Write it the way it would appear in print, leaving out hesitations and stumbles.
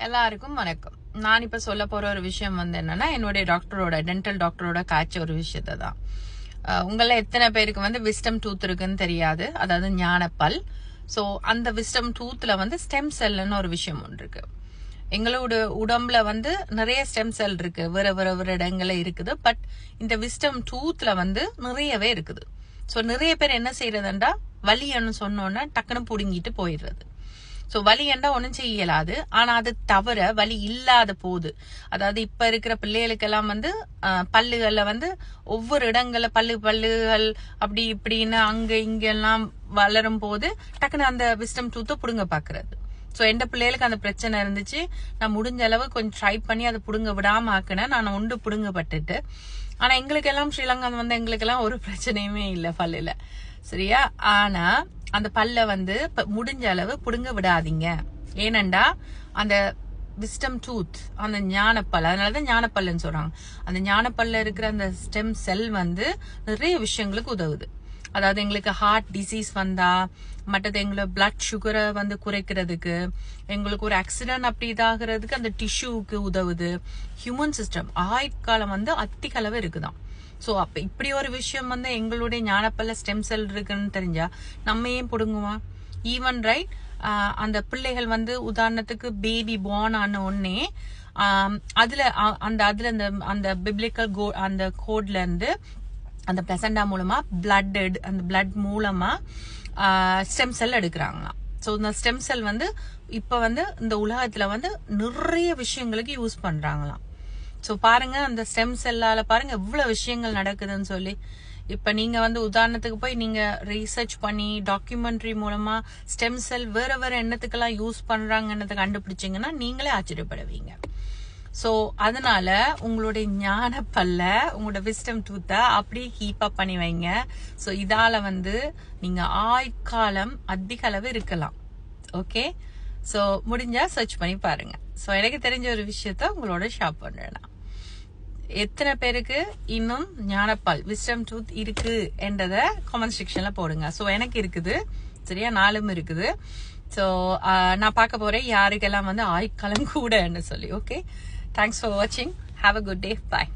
எல்லாருக்கும் வணக்கம். நான் இப்ப சொல்ல போற ஒரு விஷயம் என்னன்னா, என்னுடைய டாக்டரோட டென்டல் டாக்டரோட காய்ச்ச ஒரு விஷயத்தை தான். உங்கள எத்தனை பேருக்கு விஸ்டம் டூத் இருக்குன்னு தெரியாது, அதாவது ஞானப்பல். சோ அந்த விஸ்டம் டூத்ல ஸ்டெம் செல்னு ஒரு விஷயம் ஒன்று இருக்கு. எங்களோட உடம்புல நிறைய ஸ்டெம் செல் இருக்கு, வேற வேற வேற இடங்கள்ல இருக்குது. பட் இந்த விஸ்டம் டூத்ல நிறையவே இருக்குது. சோ நிறைய பேர் என்ன செய்யறதுண்டா, வலின்னு சொன்னோன்னா டக்குன்னு புடுங்கிட்டு போயிடுறது. சோ வலி என்றா ஒன்னும் செய்யலாது. ஆனா அது தவிர வலி இல்லாத போது, அதாவது இப்ப இருக்கிற பிள்ளைகளுக்கெல்லாம் பல்லுகள்ல ஒவ்வொரு இடங்கள்ல பல்லுகள் அப்படி இப்படின்னு அங்க இங்க எல்லாம் வளரும் போது டக்குன்னு அந்த விஸ்டம் டூத்தை புடுங்க பாக்குறது. சோ எந்த பிள்ளைகளுக்கு அந்த பிரச்சனை இருந்துச்சு, நான் முடிஞ்ச அளவு கொஞ்சம் ட்ரை பண்ணி அதை புடுங்க விடாம ஆக்கினேன். நான் ஒன்று புடுங்கப்பட்டுட்டு. ஆனா எங்களுக்கு எல்லாம் ஸ்ரீலங்கா எங்களுக்கு எல்லாம் ஒரு பிரச்சனையுமே இல்லை பல்லுல, சரியா? ஆனா அந்த பல்ல முடிஞ்ச அளவு புடுங்க விடாதீங்க. ஏனண்டா அந்த விஸ்டம் டூத், அந்த ஞானப்பல், அதனாலதான் ஞானப்பல்லுன்னு சொல்றாங்க. அந்த ஞானப்பல்ல இருக்கிற அந்த ஸ்டெம் செல் நிறைய விஷயங்களுக்கு உதவுது. அதாவது எங்களுக்கு ஹார்ட் டிசீஸ் வந்தா, மற்றது எங்களோட பிளட் சுகரை குறைக்கிறதுக்கு, எங்களுக்கு ஒரு ஆக்சிடென்ட் அப்படி இதாகிறதுக்கு அந்த டிஷ்யூக்கு உதவுது. ஹியூமன் சிஸ்டம் ஆயுட்காலம் அதிக அளவு இருக்குதான். சோ அப்ப இப்படி ஒரு விஷயம் எங்களுடைய ஞானப்பல்ல ஸ்டெம் செல் இருக்குன்னு தெரிஞ்சா நம்ம ஏன் புடுங்குவோம்? ஈவன் ரைட், அந்த பிள்ளைகள் உதாரணத்துக்கு பேபி பார்ன் ஆன உடனே அதுல அந்த பிப்ளிக்கல் அந்த கோட்ல இருந்து அந்த பிளசண்டா மூலமா அந்த பிளட் மூலமா ஸ்டெம் செல் எடுக்கிறாங்களாம். சோ இந்த ஸ்டெம் செல் இப்ப இந்த உலகத்துல நிறைய விஷயங்களுக்கு யூஸ் பண்றாங்களாம். சோ பாருங்க, அந்த ஸ்டெம் செல்லால பாருங்க எவ்வளவு விஷயங்கள் நடக்குதுன்னு சொல்லி. இப்ப நீங்க உதாரணத்துக்கு போய் நீங்க ரீசர்ச் பண்ணி டாக்குமெண்ட்ரி மூலமா ஸ்டெம் செல் வேற வேற எண்ணத்துக்கெல்லாம் யூஸ் பண்றாங்கன்னு கண்டுபிடிச்சீங்கன்னா நீங்களே ஆச்சரியப்படுவீங்க. சோ அதனால உங்களுடைய ஞானப்பல்ல, உங்களோட விஸ்டம் டூத்தை அப்படியே கீப் அப் பண்ணி வைங்க. சோ இதால நீங்க ஆயுட்காலம் அதிக அளவு இருக்கலாம். ஓகே, சோ முடிஞ்சா சர்ச் பண்ணி பாருங்க. சோ எனக்கு தெரிஞ்ச ஒரு விஷயத்த உங்களோட ஷேர் பண்றேன். எத்தனை பேருக்கு இன்னும் ஞானப்பல் விஸ்டம் டூத் இருக்கு என்றத கமெண்ட் செக்ஷன்ல போடுங்க. சோ எனக்கு இருக்குது, சரியா? 4 இருக்குது. சோ நான் பார்க்க போறேன் யாருக்கெல்லாம் ஆயுட்காலம் கூடன்னு சொல்லி. ஓகே, தேங்க்ஸ் ஃபார் வாட்சிங். Have a good day. Bye.